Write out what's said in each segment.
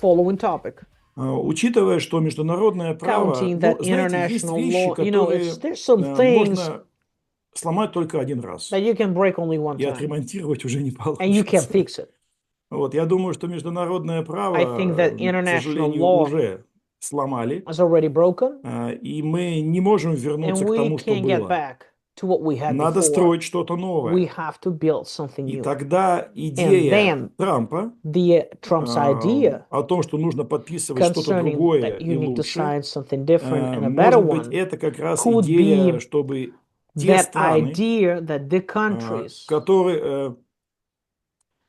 Following topic. Учитывая, что международное право, Counting ну, that знаете, есть international вещи, law, которые there's some things можно сломать только один раз, that you can break only one и time отремонтировать уже не and you can получится. fix it. Вот, я думаю, что международное I think that право, к international сожалению, law уже сломали, is already broken и мы не можем and вернуться к we тому, что can't get было. back to what we had Надо before. строить что-то We новое. have to build something И new. тогда And идея then Трампа Trump's idea о том, что нужно подписывать что-то concerning другое that you и need to лучше, sign something different and a better может быть, one это как раз could идея, be чтобы те that страны, idea that the countries которые,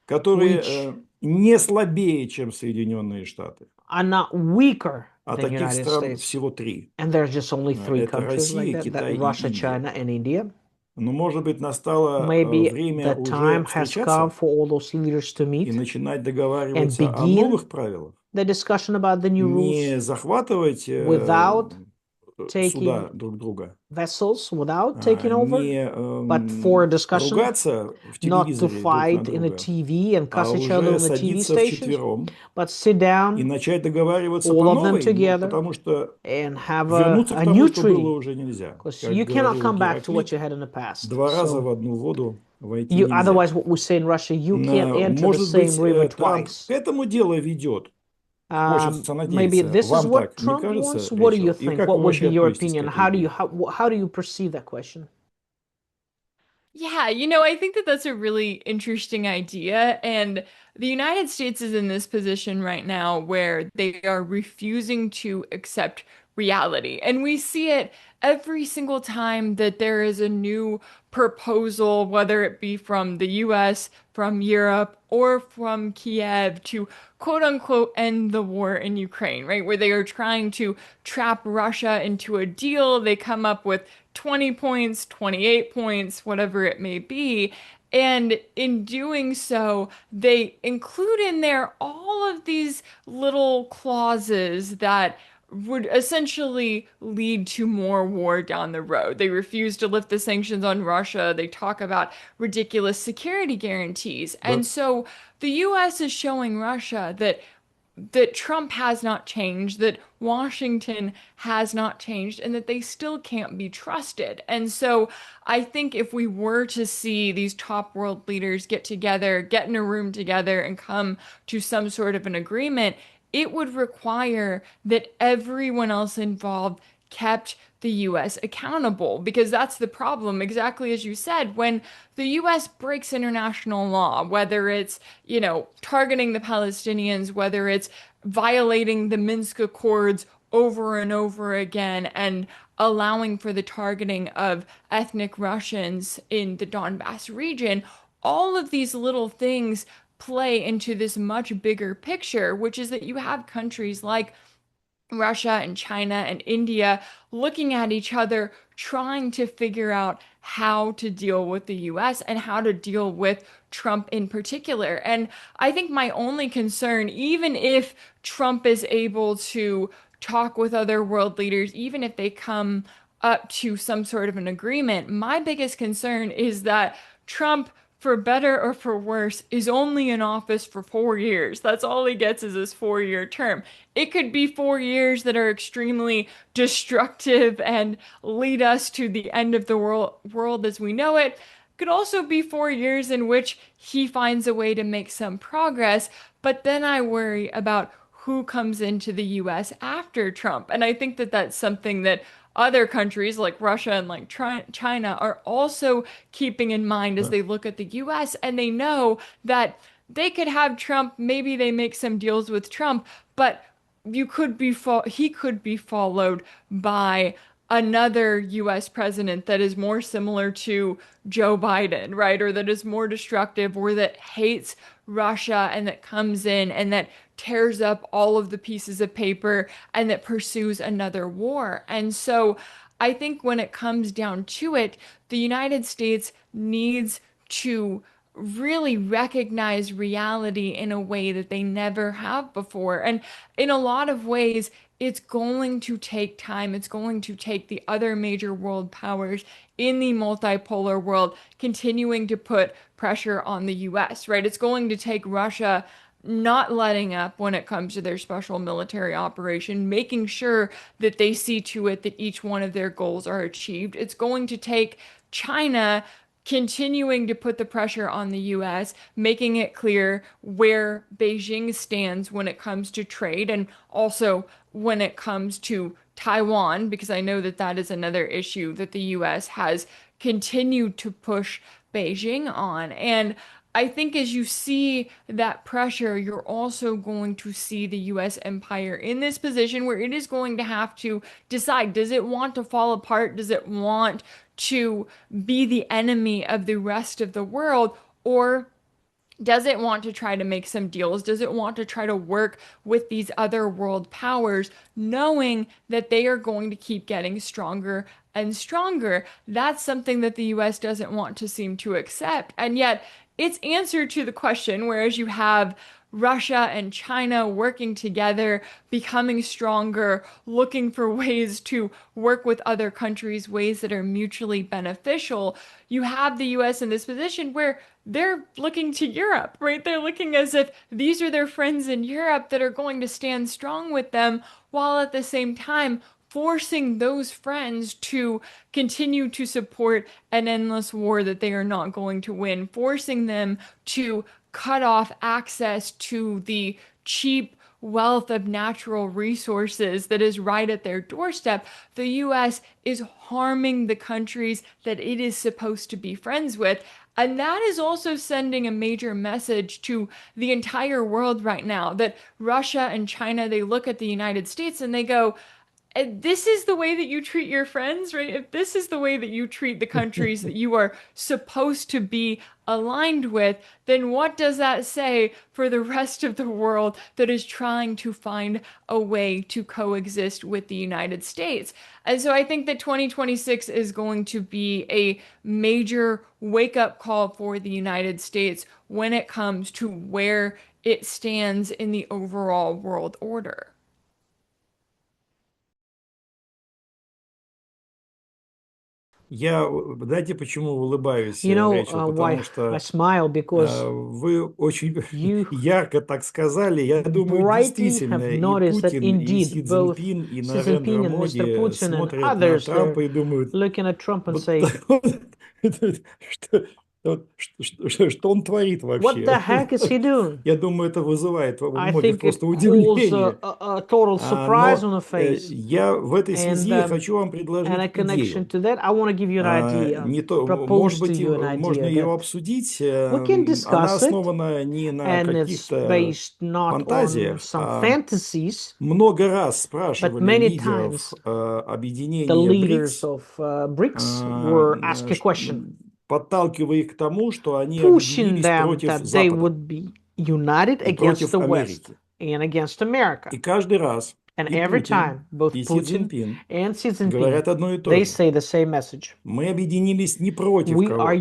которые which не слабее, чем Соединенные Штаты, are not weaker а than таких United стран States. всего три. And there's just only three Это countries like Россия, that Китай и Russia, Индия. China, and India. Но, может быть, настало Maybe время the уже time has come встречаться for all those leaders to и meet начинать and договариваться о begin новых правилах, the discussion about the new не rules захватывать without суда taking друг друга, vessels, without taking over, не but for a discussion, ругаться в not to телевизоре друг на fight in the друга, TV and а cuss each other уже on the TV садиться stations, вчетвером but sit и down, начать договариваться по all of them новой, ну, together, потому что and have вернуться к a тому, new что было, treaty. уже нельзя. Because Как you cannot говорил come back to what you Гераклит, had in the past. два раза в So одну воду войти you нельзя. otherwise what we say in Russia, you can't enter the Может same быть, river Трамп к twice. этому дело ведет. Хочется Maybe надеяться. this is Вам what так не Trump кажется, wants. What do you Рэйчел? И think? как What вы would вообще be your относитесь к opinion? этой идее? How do you perceive that question? Yeah, I think that that's a really interesting idea. And the United States is in this position right now where they are refusing to accept reality. And we see it every single time that there is a new proposal, whether it be from the US, from Europe, or from Kiev to quote unquote end the war in Ukraine, right? Where they are trying to trap Russia into a deal. They come up with 20 points, 28 points, whatever it may be. And in doing so, they include in there all of these little clauses that would essentially lead to more war down the road. They refuse to lift the sanctions on Russia. They talk about ridiculous security guarantees. And But so the US is showing Russia that Trump has not changed, that Washington has not changed, and that they still can't be trusted. And so I think if we were to see these top world leaders get together, get in a room together, and come to some sort of an agreement, it would require that everyone else involved kept the US accountable because that's the problem. Exactly as you said, when the US breaks international law, whether it's, targeting the Palestinians, whether it's violating the Minsk Accords over and over again and allowing for the targeting of ethnic Russians in the Donbass region, all of these little things play into this much bigger picture, which is that you have countries like Russia and China and India looking at each other, trying to figure out how to deal with the US and how to deal with Trump in particular. And I think my only concern, even if Trump is able to talk with other world leaders, even if they come up to some sort of an agreement, my biggest concern is that Trump, for better or for worse, is only in office for 4 years. That's all he gets is his 4 year term. It could be 4 years that are extremely destructive and lead us to the end of the world as we know it. Could also be 4 years in which he finds a way to make some progress, but then I worry about who comes into the US after Trump. And I think that that's something that other countries like Russia and like China are also keeping in mind as but they look at the US and they know that they could have Trump, maybe they make some deals with Trump, but he could be followed by another US president that is more similar to Joe Biden, right? Or that is more destructive or that hates Russia and that comes in and that tears up all of the pieces of paper and that pursues another war. And so I think when it comes down to it, the United States needs to really recognize reality in a way that they never have before. And in a lot of ways, it's going to take time. It's going to take the other major world powers in the multipolar world continuing to put pressure on the US, right? It's going to take Russia not letting up when it comes to their special military operation, making sure that they see to it that each one of their goals are achieved. It's going to take China continuing to put the pressure on the US, making it clear where Beijing stands when it comes to trade and also when it comes to Taiwan, because I know that that is another issue that the US has continued to push Beijing on. And I think as you see that pressure, you're also going to see the US empire in this position where it is going to have to decide, does it want to fall apart? Does it want to be the enemy of the rest of the world? Or does it want to try to make some deals? Does it want to try to work with these other world powers, knowing that they are going to keep getting stronger and stronger? That's something that the US doesn't want to seem to accept. And yet, its answer to the question, whereas you have Russia and China working together, becoming stronger, looking for ways to work with other countries, ways that are mutually beneficial, you have the US in this position where they're looking to Europe, right? They're looking as if these are their friends in Europe that are going to stand strong with them, while at the same time forcing those friends to continue to support an endless war that they are not going to win, forcing them to cut off access to the cheap wealth of natural resources that is right at their doorstep. The US is harming the countries that it is supposed to be friends with. And that is also sending a major message to the entire world right now that Russia and China, they look at the United States and they go, this is the way that you treat your friends, right? If this is the way that you treat the countries that you are supposed to be aligned with, then what does that say for the rest of the world that is trying to find a way to coexist with the United States? And so I think that 2026 is going to be a major wake-up call for the United States when it comes to where it stands in the overall world order. Я, знаете, почему улыбаюсь, You know Рэйчел? Потому why I что smile? Because вы очень you ярко так сказали. Я думаю, brightly have действительно, и noticed that Путин, и Си indeed both Цзиньпин, и Xi Нарендра Jinping and Mr. Моди Putin and смотрят на others, they're Трампа и думают, looking at Trump and вот, say, что, что он творит what the вообще? heck is he doing? Я думаю, это вызывает у I многих think it просто calls удивление. a total surprise Но on the face. я в этой And связи хочу вам and предложить a connection идею. to that, I want to give you an idea, Не то, может propose to быть, you an можно idea ее that обсудить. we can Она discuss it, основана не на and it's каких-то based not on фантазиях, some а fantasies, много раз but спрашивали many лидеров times the объединения leaders БРИКС, of BRICS were asked a question, подталкивая их к тому, что они pushing объединились them против that they Запада would be united и against против the West Америки. and against America. И каждый раз And и every Путин, time, both и Си Putin Цзиньпин and Xi Jinping, говорят одно и то they же. say the same message. Мы объединились не против We are кого-то,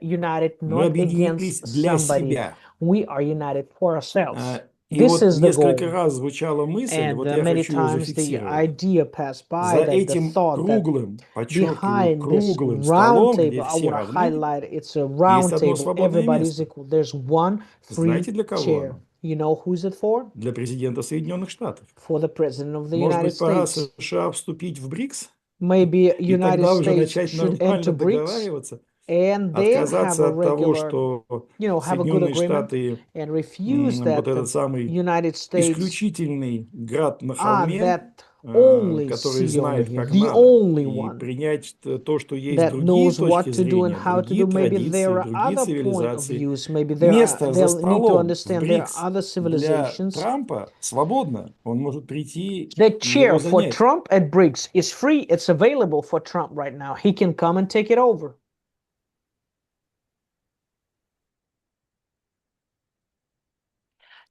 united мы not объединились against для somebody. себя. We are united for ourselves. И This вот is the несколько goal. раз звучала мысль, And вот я many хочу ее times the зафиксировать. idea passed by, За that the этим thought that круглым, подчеркиваю, behind this круглым round столом, где table, I все want to равны, highlight it's a есть round одно table. свободное Everybody's место. equal. There's one free Знаете, для кого chair. оно? You know who's it for? Для президента Соединенных Штатов. For the President of the Может United быть, пора States. США вступить в БРИКС? Maybe И United тогда уже States начать should enter нормально BRICS договариваться, and then have отказаться a от того, regular, что have a good Соединенные agreement, Штаты and refuse вот that the этот самый United States исключительный град на are холме, that only который city on the знает, hill, как the надо, only и one принять то, что есть that другие knows точки what to do and зрения, how to другие do. Maybe традиции, there are другие other point of цивилизации. views. Maybe Место за they'll need to столом в understand there are БРИКС other для civilizations. Трампа свободно. Он может прийти The и chair его for занять. Trump at BRICS is free. It's available for Trump right now. He can come and take it over.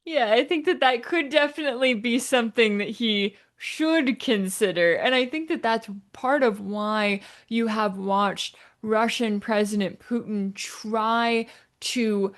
Yeah, I think that that could definitely be something that he should consider. And I think that that's part of why you have watched Russian President Putin try to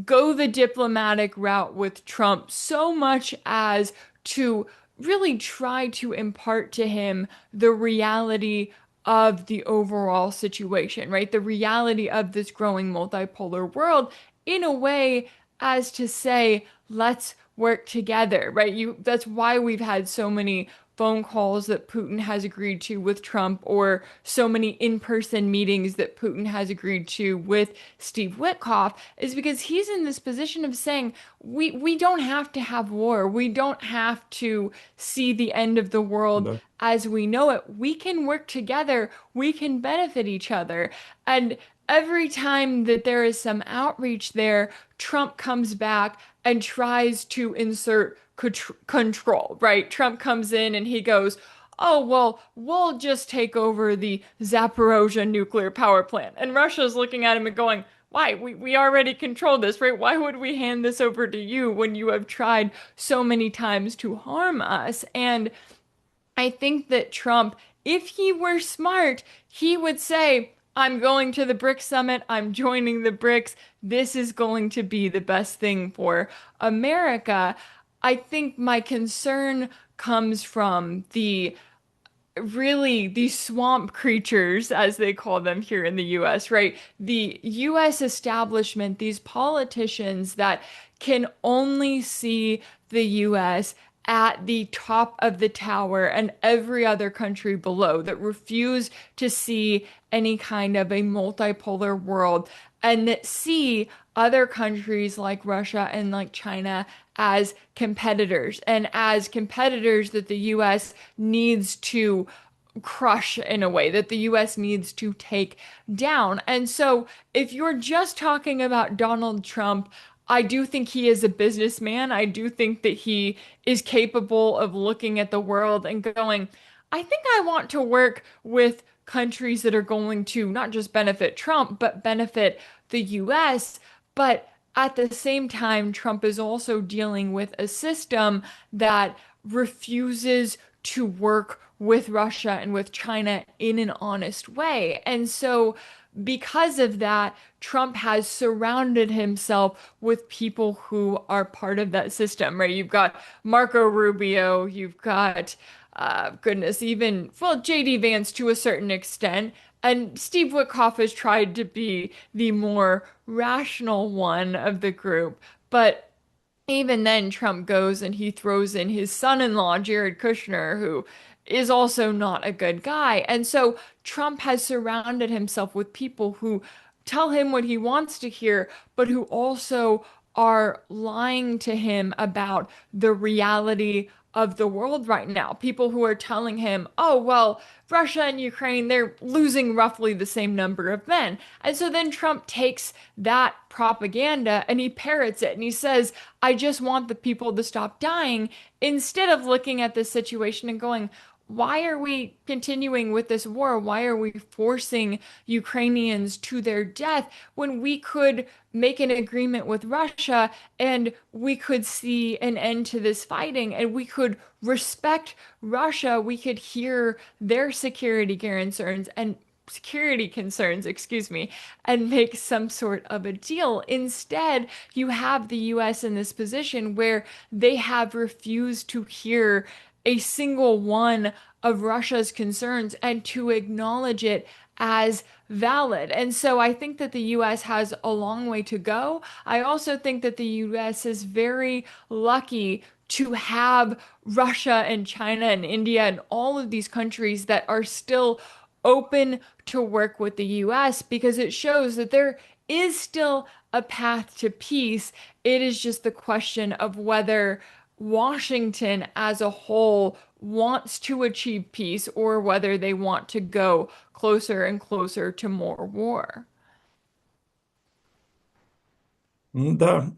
go the diplomatic route with Trump so much as to really try to impart to him the reality of the overall situation, right? The reality of this growing multipolar world in a way as to say, let's work together, right? That's why we've had so many phone calls that Putin has agreed to with Trump, or so many in-person meetings that Putin has agreed to with Steve Witkoff, is because he's in this position of saying, we don't have to have war. We don't have to see the end of the world Да. as we know it. We can work together. We can benefit each other. And every time that there is some outreach there, Trump comes back and tries to insert control, right? Trump comes in and he goes, oh, well, we'll just take over the Zaporozhye nuclear power plant. And Russia's looking at him and going, why? We already control this, right? Why would we hand this over to you when you have tried so many times to harm us? And I think that Trump, if he were smart, he would say, I'm going to the Brics summit. I'm joining the Brics. This is going to be the best thing for America. I think my concern comes from the swamp creatures, as they call them here in the US, right? The US establishment, these politicians that can only see the US at the top of the tower and every other country below, that refuse to see any kind of a multipolar world, and that see other countries like Russia and like China as competitors, and as competitors that the US needs to crush in a way, that the US needs to take down. And so if you're just talking about Donald Trump, I do think he is a businessman. I do think that he is capable of looking at the world and going, I think I want to work with countries that are going to not just benefit Trump, but benefit the US. But at the same time, Trump is also dealing with a system that refuses to work with Russia and with China in an honest way. And so, because of that, Trump has surrounded himself with people who are part of that system, right? You've got Marco Rubio, you've got, even, well, JD Vance to a certain extent. And Steve Witkoff has tried to be the more rational one of the group. But even then, Trump goes and he throws in his son-in-law, Jared Kushner, who is also not a good guy. And so Trump has surrounded himself with people who tell him what he wants to hear, but who also are lying to him about the reality of the world right now. People who are telling him, oh, well, Russia and Ukraine, they're losing roughly the same number of men. And so then Trump takes that propaganda and he parrots it and he says, I just want the people to stop dying, instead of looking at this situation and going, why are we continuing with this war? Why are we forcing Ukrainians to their death when we could make an agreement with Russia and we could see an end to this fighting and we could respect Russia? We could hear their security concerns, excuse me, and make some sort of a deal. Instead, you have the US in this position where they have refused to hear a single one of Russia's concerns and to acknowledge it as valid. And so I think that the US has a long way to go. I also think that the US is very lucky to have Russia and China and India and all of these countries that are still open to work with the US, because it shows that there is still a path to peace. It is just the question of whether Washington as a whole wants to achieve peace or whether they want to go closer and closer to more war. Да.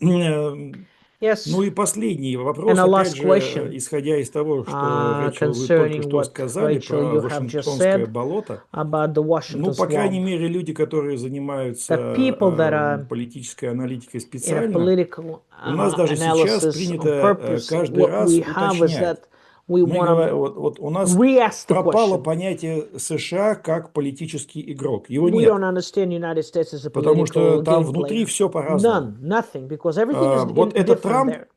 Yes. Ну и последний And вопрос, a опять last же, question исходя из того, что, Рэйчел, вы только concerning что what, сказали Rachel, про you have just Вашингтонское said болото. about the Ну, Washington по крайней swamp. мере, люди, которые That занимаются people that are политической аналитикой in a специально, political у нас даже сейчас analysis on принято purpose, каждый what раз we have is уточнять. that we Мы want говорим, to вот у нас re-ask the пропало question. понятие США как политический игрок. Его We нет, don't understand United States as a потому что political там game внутри player. все по-разному. Nothing, because everything is Вот это different Трамп, there.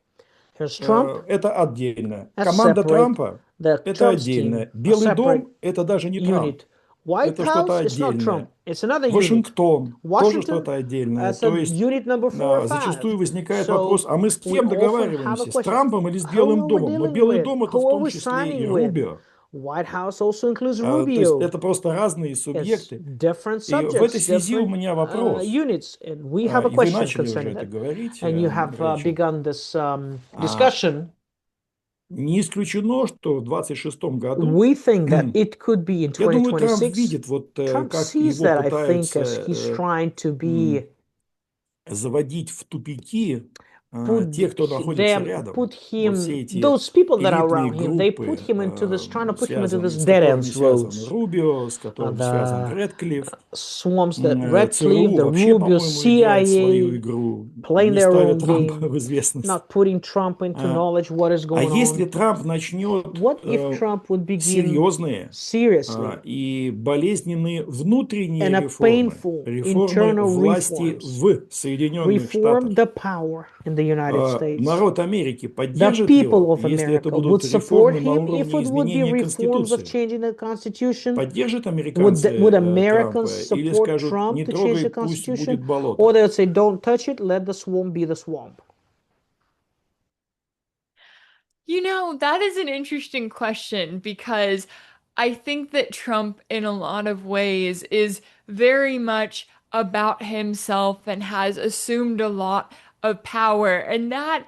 Here's Trump это отдельно. as Команда separate. Трампа The это Trump's team, отдельно. a Белый separate дом это даже не Трамп. unit. White это что-то House is not Trump. отдельное. It's another unit. Вашингтон тоже Washington что-то отдельное. as a То есть unit number 4 or 5. зачастую возникает So вопрос, а мы с we кем often have a договариваемся? С question. Трампом или с Who Белым are we домом? Но dealing Белый with? дом это в Who are том we числе и signing with? Рубио. White House also includes То есть Rubio. это просто разные It's субъекты. different И в этой subjects, связи у different меня вопрос. units. And we have a И вы question начали уже concerning это that. говорить, And you have Рэйчел. begun this А, discussion. Не исключено, что в 26 году, We think that it could be in я думаю, Трамп 2026. видит, вот Trump как sees его that, I think, as he's пытаются trying to be заводить в тупики те, кто put находится them, рядом. put Вот все him, эти those people that are элитные around him, they put группы, him into this, trying to put him into this с dead которыми ends связан roads. Рубио, с которым связан The Рэдклифф. swamps that Radcliffe, ЦРУ the вообще, Rubio, по-моему, играет свою CIA, игру, playing не their ставя own Трампа game, в известность. not putting Trump into knowledge what is А going если on. Трамп начнет What if Trump would begin серьезные seriously и болезненные внутренние and a реформы, painful реформы internal власти reforms, в Соединенных reform Штатах, the power in the United States? народ Америки The поддержит people его, of если это America would будут support реформы на him if уровне it would be изменения reforms of Конституции? changing the Constitution. Поддержат Would американцы Americans Трампа или support скажут, Trump не to change трогай, the пусть будет Constitution? болото? Or they'll say, don't touch it, let the swamp be the swamp. You know, that is an interesting question because I think that Trump, in a lot of ways, is very much about himself and has assumed a lot of power. And that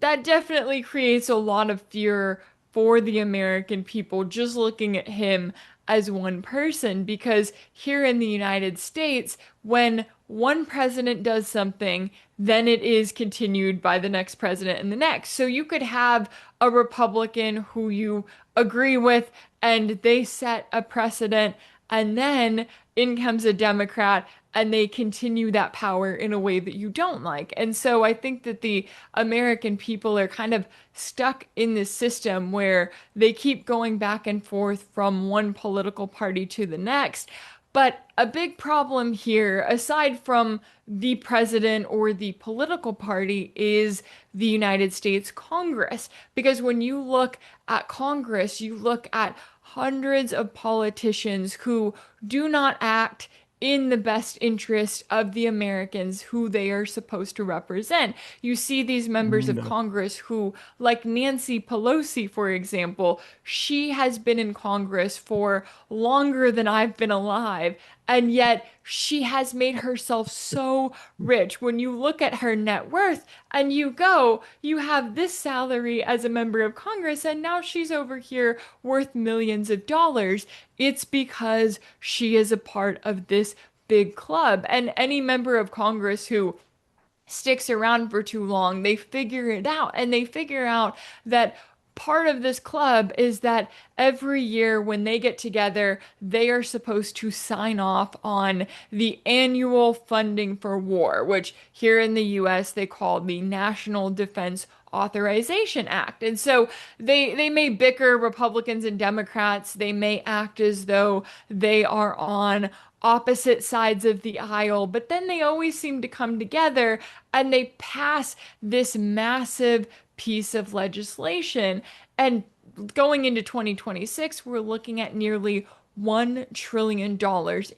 definitely creates a lot of fear for the American people just looking at him as one person. Because here in the United States, when one president does something, then it is continued by the next president and the next. So you could have a Republican who you agree with and they set a precedent, and then in comes a Democrat and they continue that power in a way that you don't like. And so I think that the American people are kind of stuck in this system where they keep going back and forth from one political party to the next. But a big problem here, aside from the president or the political party, is the United States Congress. Because when you look at Congress, you look at hundreds of politicians who do not act in the best interest of the Americans who they are supposed to represent. You see these members of Да. Congress who, like Nancy Pelosi, for example, she has been in Congress for longer than I've been alive, and yet she has made herself so rich. When you look at her net worth and you go, you have this salary as a member of Congress, and now she's over here worth millions of dollars. It's because she is a part of this big club. And any member of Congress who sticks around for too long, they figure it out. And they figure out that part of this club is that every year when they get together, they are supposed to sign off on the annual funding for war, which here in the US they call the National Defense Authorization Act. And so they may bicker, Republicans and Democrats, they may act as though they are on opposite sides of the aisle, but then they always seem to come together and they pass this massive piece of legislation. And going into 2026, we're looking at nearly $1 trillion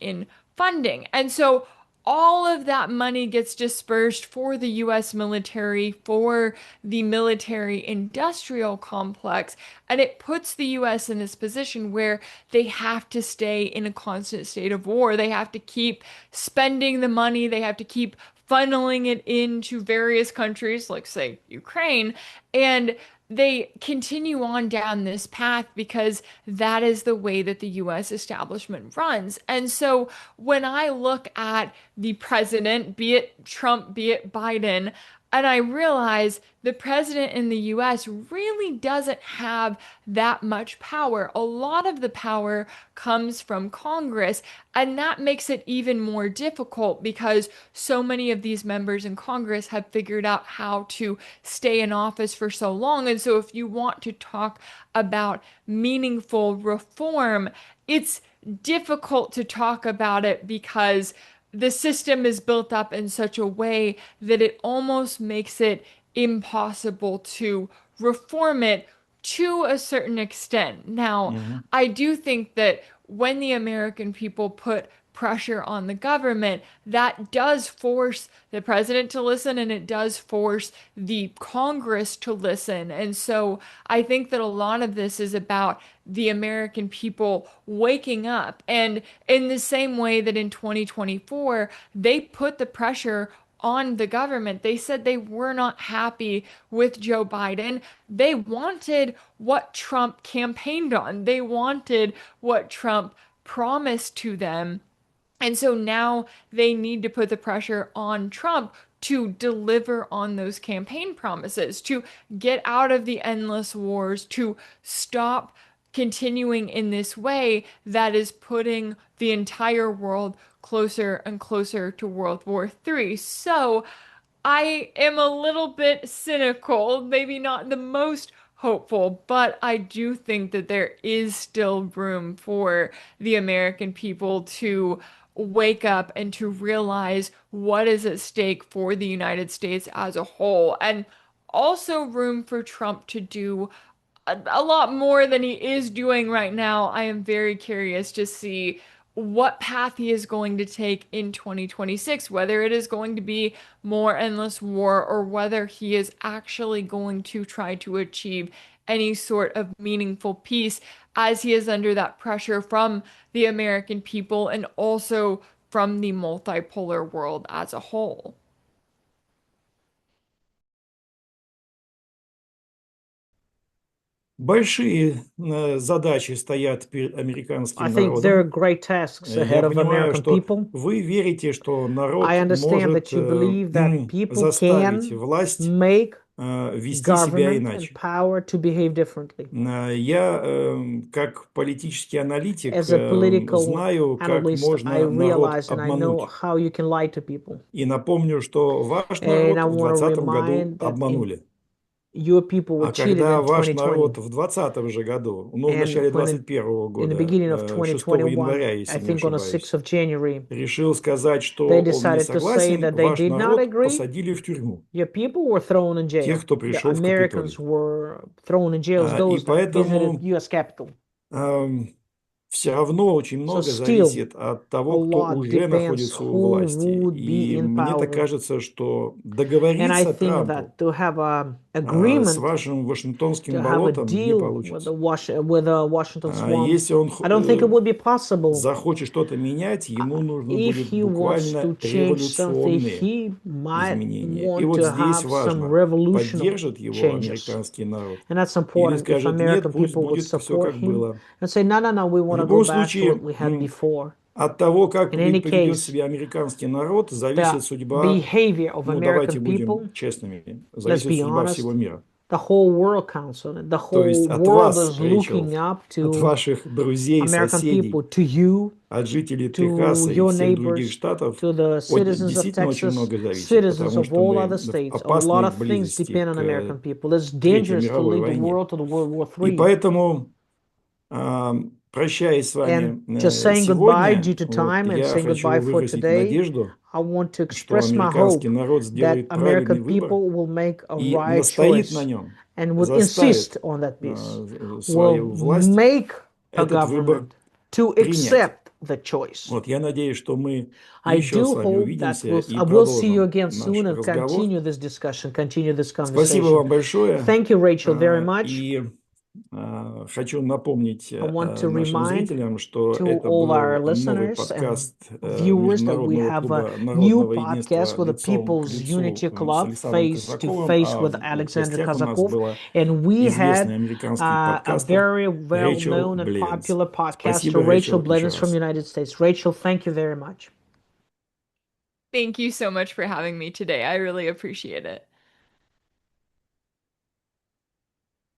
in funding. And so all of that money gets dispersed for the US military, for the military industrial complex, and it puts the US in this position where they have to stay in a constant state of war. They have to keep spending the money, they have to keep funneling it into various countries, like, say, Ukraine, and they continue on down this path because that is the way that the US establishment runs. And so when I look at the president, be it Trump, be it Biden, and I realize the president in the US really doesn't have that much power. A lot of the power comes from Congress, and that makes it even more difficult because so many of these members in Congress have figured out how to stay in office for so long. And so, if you want to talk about meaningful reform, it's difficult to talk about it because the system is built up in such a way that it almost makes it impossible to reform it to a certain extent. Now, Мгм. I do think that when the American people put pressure on the government, that does force the president to listen and it does force the Congress to listen. And so I think that a lot of this is about the American people waking up. And in the same way that in 2024, they put the pressure on the government. They said they were not happy with Joe Biden. They wanted what Trump campaigned on. They wanted what Trump promised to them. And so now they need to put the pressure on Trump to deliver on those campaign promises, to get out of the endless wars, to stop continuing in this way that is putting the entire world closer and closer to World War III. So I am a little bit cynical, maybe not the most hopeful, but I do think that there is still room for the American people to wake up and to realize what is at stake for the United States as a whole, and also room for Trump to do a lot more than he is doing right now. I am very curious to see what path he is going to take in 2026, whether it is going to be more endless war or whether he is actually going to try to achieve any sort of meaningful peace as he is under that pressure from the American people and also from the multipolar world as a whole. Большие задачи стоят перед I американским think there are народом. great tasks Я ahead of понимаю, American что people. вы верите, что I народ understand может that you believe that people заставить can власть make вести себя government and иначе. power to behave differently. Я, как политический аналитик, As a political знаю, как analyst, I можно народ realize and I know обмануть. how you can lie to people. И напомню, что ваш And народ I в want to 2020 году remind that обманули. your people were А cheated когда in ваш 2020. народ в 2020 же году, ну, в And начале when 2021 in the года, beginning of 6 2021, января, I если не think on the 6th ошибаюсь, of January, решил сказать, they что он не decided to say согласен, that they ваш did not народ agree. посадили в тюрьму. Your people were thrown in Тех, jail. кто The пришел в Americans Капитолий. were thrown in jail, И those that visited поэтому U.S. Capitol. все равно очень So много still, зависит от a того, кто lot уже depends находится у who власти. would be И in мне так power. кажется, что And I договориться think Трампу that to have an с agreement, вашим to Вашингтонским have a болотом не deal with получится. the Washington swamp, Если он I don't think it would be possible. захочет что-то менять, ему нужно If будет he wants буквально to change something, революционные he might изменения. И want вот to здесь have some важно, revolutionary поддержит его changes. американский народ And that's или important if скажет, нет, American пусть people would будет все support как him было. and say, no, we В want to go любом back to what случае, we had before. от того, как In any поведет case, себя американский народ, the зависит судьба, behavior of ну давайте American будем people, честными, let's зависит be судьба honest, всего мира. the whole world counts on it. The То whole есть от world вас, is Рэйчел, looking up от to ваших друзей, American people, соседей, to you, от жителей to Техаса и your всех других neighbors, штатов to the citizens of действительно очень Texas, много зависит, citizens потому of что all мы other в states. A lot опасной of things близости depend on к American people. It's Третьей dangerous to мировой lead the войне. world to the World War И III. поэтому, прощаясь с вами And just saying goodbye сегодня, due to вот, time and я saying хочу goodbye for выразить today, надежду, I want to что express my американский hope народ that сделает правильный American выбор people will make a и right настоит на choice нем, and will заставит insist on that peace, will свою власть make a этот выбор government to принять. accept the choice. Вот, я надеюсь, что мы I еще с do вами hope that увидимся и I will see you продолжим again наш soon and разговор. continue this discussion, continue this Спасибо conversation. вам большое. Thank you, Rachel, very much. И хочу напомнить I want to нашим remind зрителям, что to это all our был новый listeners and подкаст viewers that we Международного have клуба a new народного podcast единства with the лицом к People's лицу Unity с Club, Александром face to Казаковым, face а with в Alexander гостях у нас Kazakov. была And we известный had американский a подкастер very Рэйчел well-known and Блевинс. popular podcaster, Спасибо, Rachel Рэйчел, еще Blevins from раз. United States. Rachel, thank you very much. Thank you so much for having me today. I really appreciate it.